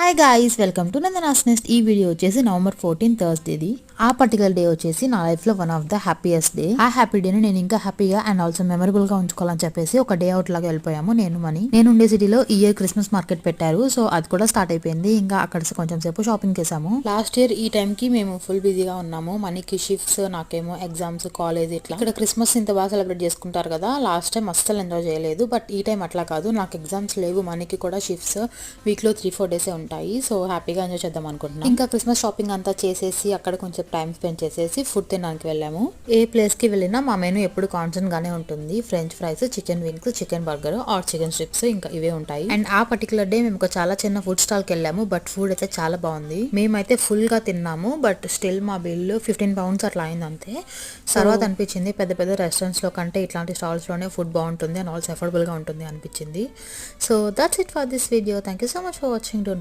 Hi guys, welcome to Nandana's nest. ఈ video వచ్చేసి November 14 థర్స్డేది. ఆ పర్టికులర్ డే వచ్చేసి నా లైఫ్ లో one of the happiest day. ఆ హ్యాపీ డేని నేను ఇంకా హ్యాపీగా అండ్ ఆల్సో మెమరబుల్ గా ఉంచుకోవాలని చెప్పేసి ఒక డే అవుట్ లాగా వెళ్ళిపోయాము నేను ఉండే సిటీలో ఈ ఇయర్ క్రిస్మస్ మార్కెట్ పెట్టారు. సో అది కూడా స్టార్ట్ అయిపోయింది. ఇంకా అక్కడ కొంచెం సేపు షాపింగ్ చేసాము. లాస్ట్ ఇయర్ ఈ టైం కి మేము ఫుల్ బిజీగా ఉన్నాము. మనకి షిఫ్ట్స్, నాకేమో ఎగ్జామ్స్, కాలేజ్, ఇట్లా. ఇక్కడ క్రిస్మస్ ఇంత బాగా సెలబ్రేట్ చేసుకుంటారు కదా. లాస్ట్ టైం అస్సలు ఎంజాయ్ చేయలేదు. బట్ ఈ టైం అట్లా కాదు. నాకు ఎగ్జామ్స్ లేవు, మనకి కూడా షిఫ్ట్స్ వీక్ లో 3-4 డేస్ ఉంటాయి. సో హ్యాపీగా ఎంజాయ్ చేద్దాం అనుకుంటున్నాం. ఇంకా క్రిస్మస్ షాపింగ్ అంతా చేసేసి అక్కడ కొంచెం టైం స్పెండ్ చేసేసి ఫుడ్ తినడానికి వెళ్ళాము. ఏ ప్లేస్ కి వెళ్ళినా మా మెనూ ఎప్పుడు కాన్స్టెంట్ గానే ఉంటుంది. French fries, chicken wings, chicken burger or chicken strips, ఇంకా ఇవే ఉంటాయి. అండ్ ఆ పర్టికులర్ డే మేము ఒక చాలా చిన్న ఫుడ్ స్టాల్ కి వెళ్ళాము. బట్ ఫుడ్ అయితే చాలా బాగుంది. మేమైతే ఫుల్ గా తిన్నాము. బట్ స్టిల్ మా బిల్ 15 pounds అట్లా అయింది అంతే. తర్వాత అనిపించింది పెద్ద పెద్ద రెస్టారెంట్స్ లో కంటే ఇట్లాంటి స్టాల్స్ లోనే ఫుడ్ బాగుంటుంది అండ్ ఆల్సో అఫోర్డబుల్ గా ఉంటుంది అనిపించింది. So that's it for this video. Thank you so much for watching. Don't